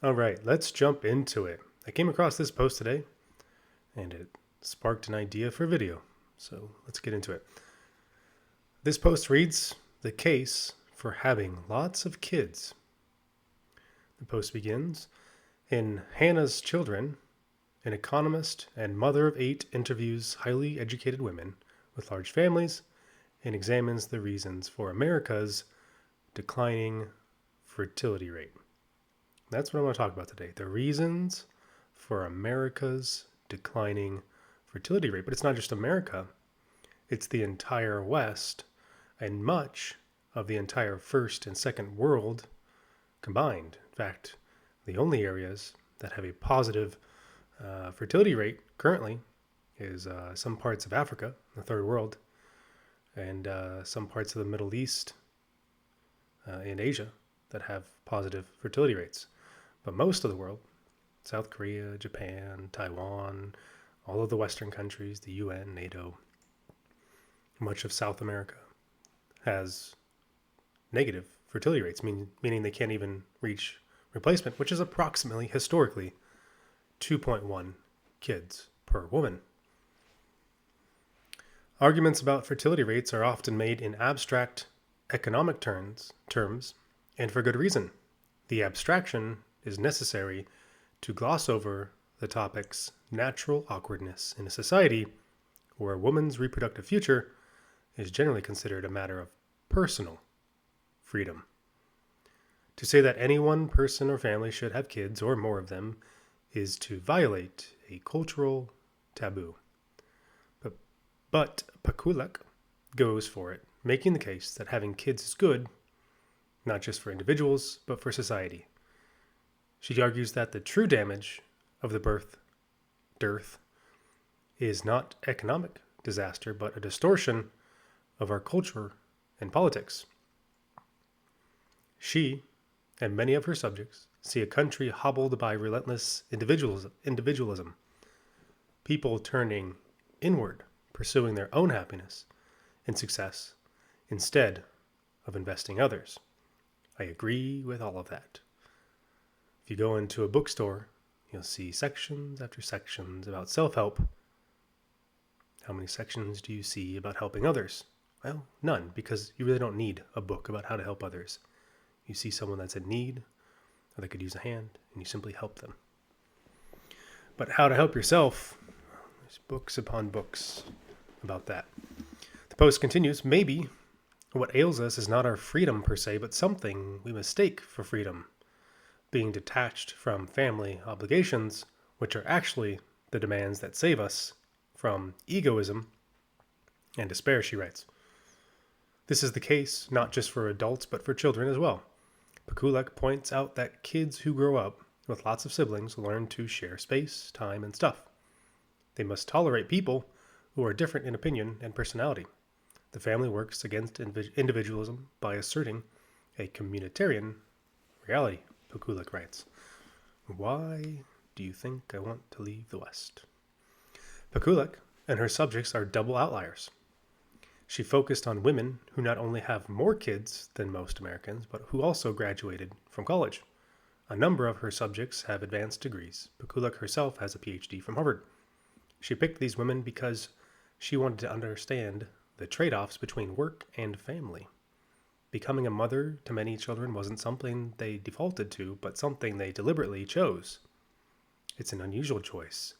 All right, let's jump into it. I came across this post today and it sparked an idea for a video. So let's get into it. This post reads, "The case for having lots of kids." The post begins, "In Hannah's Children, an economist and mother of 8 interviews highly educated women with large families and examines the reasons for America's declining fertility rate." That's what I want to talk about today. The reasons for America's declining fertility rate. But it's not just America, it's the entire West and much of the entire first and second world combined. In fact, the only areas that have a positive fertility rate currently is some parts of Africa, the third world, and some parts of the Middle East and Asia that have positive fertility rates. But most of the world, South Korea, Japan, Taiwan, all of the Western countries, the UN, NATO, much of South America has negative fertility rates, meaning they can't even reach replacement, which is approximately, historically, 2.1 kids per woman. Arguments about fertility rates are often made in abstract economic terms, and for good reason. The abstraction is necessary to gloss over the topic's natural awkwardness in a society where a woman's reproductive future is generally considered a matter of personal freedom. To say that any one person or family should have kids or more of them is to violate a cultural taboo. But Pakulak goes for it, making the case that having kids is good, not just for individuals, but for society. She argues that the true damage of the dearth is not economic disaster, but a distortion of our culture and politics. She and many of her subjects see a country hobbled by relentless individualism, people turning inward, pursuing their own happiness and success instead of investing others. I agree with all of that. If you go into a bookstore, you'll see sections after sections about self-help. How many sections do you see about helping others? Well, none, because you really don't need a book about how to help others. You see someone that's in need, or they could use a hand, and you simply help them. But how to help yourself, there's books upon books about that. The post continues, "Maybe what ails us is not our freedom per se, but something we mistake for freedom. Being detached from family obligations, which are actually the demands that save us from egoism and despair," she writes. This is the case not just for adults, but for children as well. Pakulak points out that kids who grow up with lots of siblings learn to share space, time, and stuff. They must tolerate people who are different in opinion and personality. The family works against individualism by asserting a communitarian reality, Pakulak writes. Why do you think I want to leave the West? Pakulak and her subjects are double outliers. She focused on women who not only have more kids than most Americans, but who also graduated from college. A number of her subjects have advanced degrees. Pakulak herself has a PhD from Harvard. She picked these women because she wanted to understand the trade-offs between work and family. Becoming a mother to many children wasn't something they defaulted to, but something they deliberately chose. It's an unusual choice.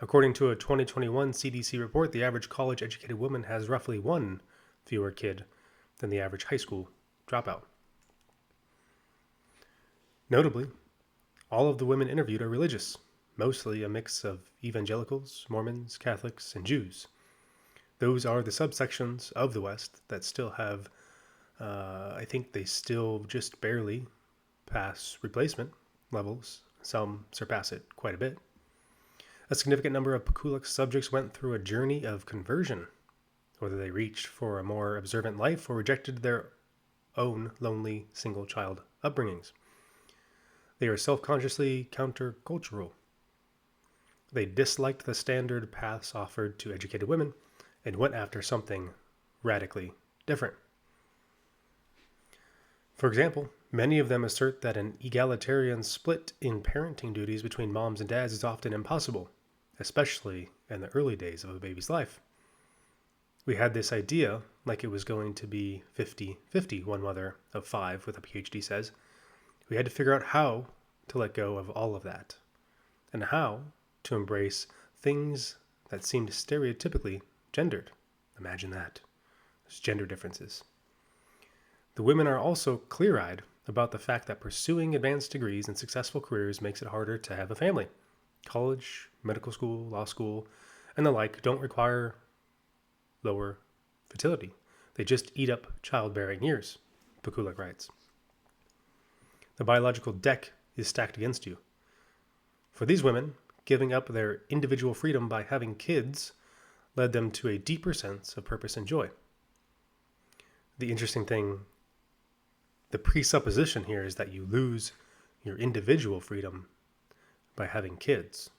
According to a 2021 CDC report, the average college-educated woman has roughly one fewer kid than the average high school dropout. Notably, all of the women interviewed are religious, mostly a mix of evangelicals, Mormons, Catholics, and Jews. Those are the subsections of the West that still have I think they still just barely pass replacement levels. Some surpass it quite a bit. A significant number of Pakulak's subjects went through a journey of conversion, whether they reached for a more observant life or rejected their own lonely single-child upbringings. They are self-consciously countercultural. They disliked the standard paths offered to educated women and went after something radically different. For example, many of them assert that an egalitarian split in parenting duties between moms and dads is often impossible, especially in the early days of a baby's life. We had this idea like it was going to be 50-50, one mother of 5 with a PhD says. We had to figure out how to let go of all of that, and how to embrace things that seemed stereotypically gendered. Imagine that. There's gender differences. The women are also clear-eyed about the fact that pursuing advanced degrees and successful careers makes it harder to have a family. College, medical school, law school, and the like don't require lower fertility. They just eat up childbearing years, Pekulik writes. The biological deck is stacked against you. For these women, giving up their individual freedom by having kids led them to a deeper sense of purpose and joy. The interesting thing, the presupposition here is that you lose your individual freedom by having kids.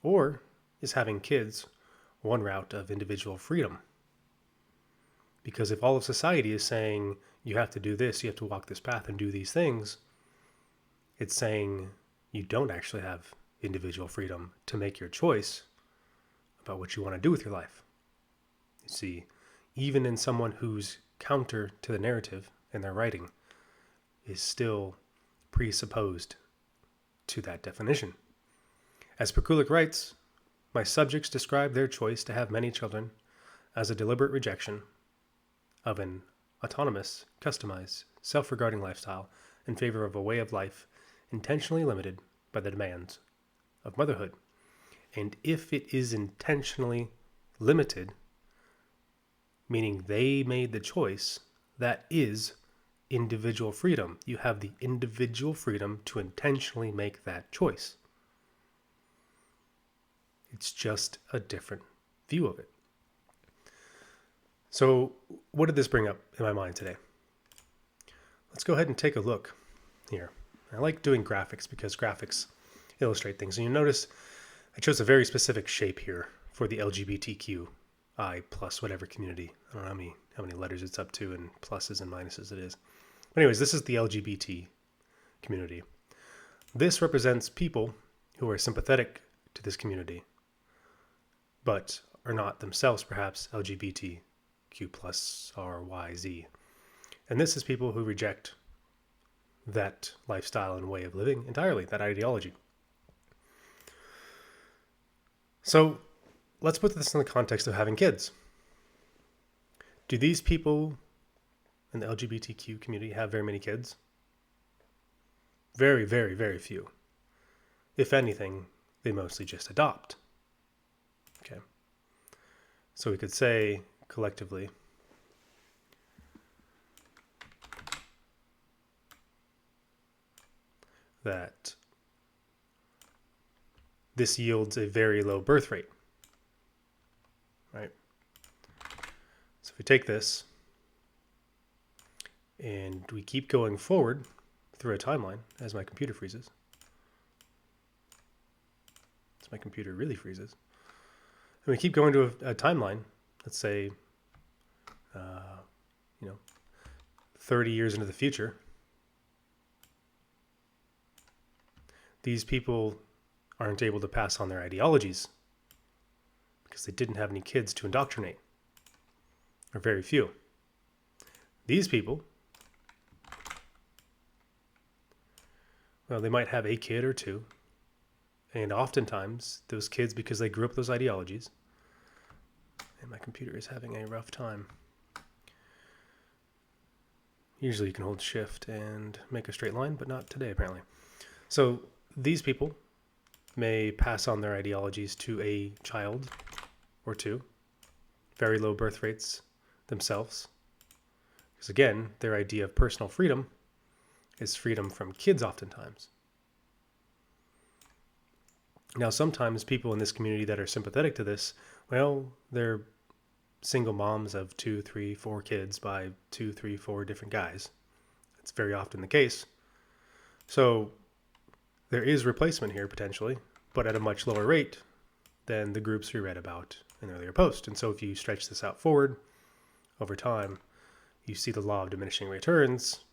Or is having kids one route of individual freedom? Because if all of society is saying you have to do this, you have to walk this path and do these things, it's saying you don't actually have individual freedom to make your choice about what you want to do with your life. You see, even in someone who's counter to the narrative in their writing is still presupposed to that definition. As Pekulik writes, my subjects describe their choice to have many children as a deliberate rejection of an autonomous, customized, self-regarding lifestyle in favor of a way of life intentionally limited by the demands of motherhood. And if it is intentionally limited, meaning they made the choice, that is individual freedom. You have the individual freedom to intentionally make that choice. It's just a different view of it. So what did this bring up in my mind today? Let's go ahead and take a look here. I like doing graphics because graphics illustrate things. And you notice I chose a very specific shape here for the LGBTQI plus whatever community. I don't know how many letters it's up to and pluses and minuses it is. But anyways, this is the LGBT community. This represents people who are sympathetic to this community, but are not themselves perhaps LGBTQ plus or YZ. And this is people who reject that lifestyle and way of living entirely, that ideology. So let's put this in the context of having kids. Do these people in the LGBTQ community have very many kids? Very, very, very few. If anything, they mostly just adopt. Okay. So we could say collectively that this yields a very low birth rate, right? So if we take this and we keep going forward through a timeline as my computer freezes, as my computer really freezes, and we keep going to a timeline, let's say, 30 years into the future, these people aren't able to pass on their ideologies because they didn't have any kids to indoctrinate, or very few. These people, well, they might have a kid or two, and oftentimes those kids, because they grew up with those ideologies, and my computer is having a rough time. Usually you can hold shift and make a straight line, but not today apparently. So these people may pass on their ideologies to a child or two, very low birth rates themselves. Because again, their idea of personal freedom is freedom from kids oftentimes. Now, sometimes people in this community that are sympathetic to this, well, they're single moms of 2, 3, 4 kids by 2, 3, 4 different guys. That's very often the case. So there is replacement here potentially, but at a much lower rate than the groups we read about in the earlier post. And so if you stretch this out forward over time, you see the law of diminishing returns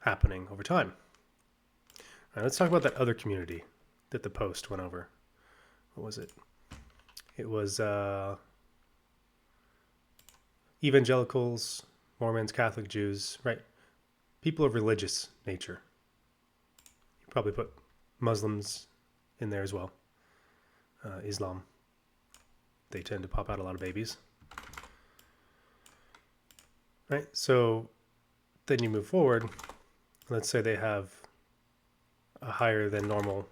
happening over time. All right, let's talk about that other community that the post went over. What was it? It was evangelicals, Mormons, Catholic Jews, right? People of religious nature. You probably put Muslims in there as well. Islam. They tend to pop out a lot of babies. Right? So then you move forward. Let's say they have a higher than normal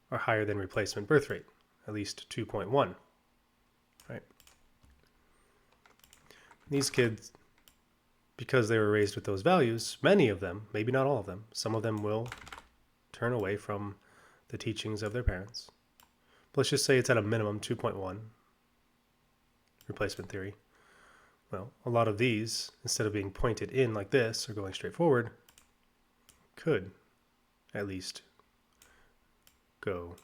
or higher than replacement birth rate, at least 2.1. Right? These kids, because they were raised with those values, many of them, maybe not all of them, some of them will turn away from the teachings of their parents. But let's just say it's at a minimum 2.1 replacement theory. Well, a lot of these, instead of being pointed in like this or going straight forward, could at least go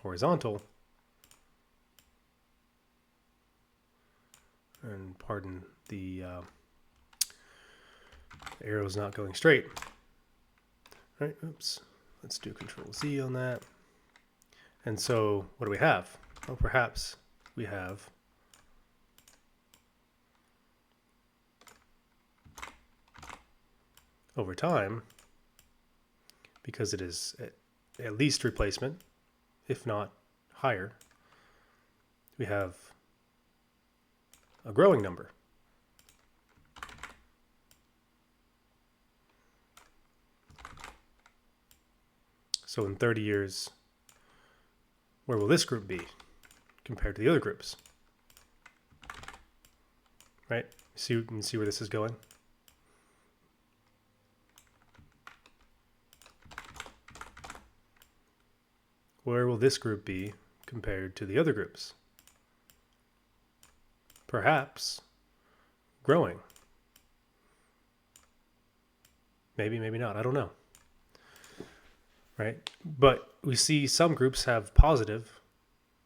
horizontal. And pardon the arrow's not going straight. All right, oops. Let's do Control Z on that. And so what do we have? Well, perhaps we have over time, because it is at least replacement, if not higher, we have a growing number. So in 30 years, where will this group be compared to the other groups? Right? You can see where this is going. Where will this group be compared to the other groups? Perhaps growing. Maybe, maybe not. I don't know. Right? But we see some groups have positive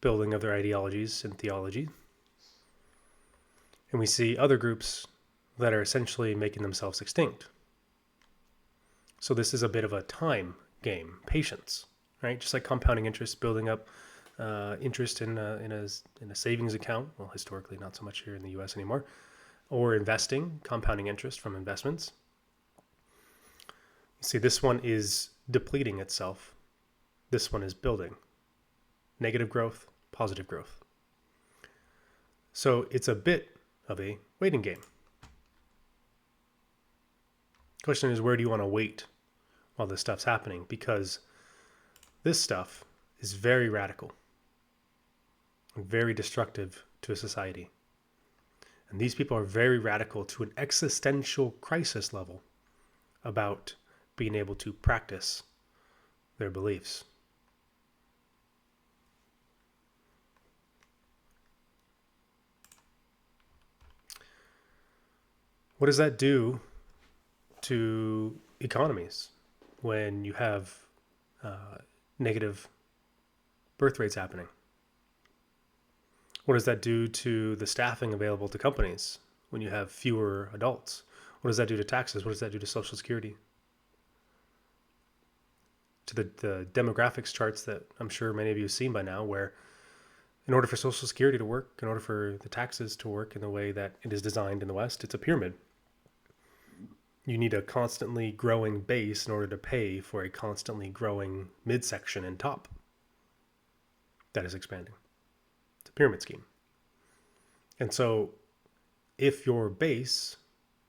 building of their ideologies and theology. And we see other groups that are essentially making themselves extinct. So this is a bit of a time game, patience, right? Just like compounding interest, building up interest in a savings account. Well, historically, not so much here in the U.S. anymore. Or investing, compounding interest from investments. You see, this one is depleting itself. This one is building. Negative growth, positive growth. So it's a bit of a waiting game. Question is, where do you want to wait while this stuff's happening? Because this stuff is very radical and very destructive to a society. And these people are very radical to an existential crisis level about being able to practice their beliefs. What does that do to economies when you have negative birth rates happening? What does that do to the staffing available to companies when you have fewer adults? What does that do to taxes? What does that do to Social Security? To the demographics charts that I'm sure many of you have seen by now, where in order for Social Security to work, in order for the taxes to work in the way that it is designed in the West, it's a pyramid. You need a constantly growing base in order to pay for a constantly growing midsection and top that is expanding. It's a pyramid scheme. And so if your base,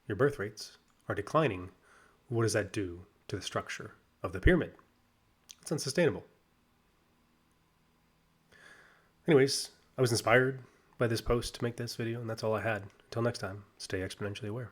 your birth rates, are declining, what does that do to the structure of the pyramid? It's unsustainable. Anyways, I was inspired by this post to make this video, and that's all I had. Until next time, stay exponentially aware.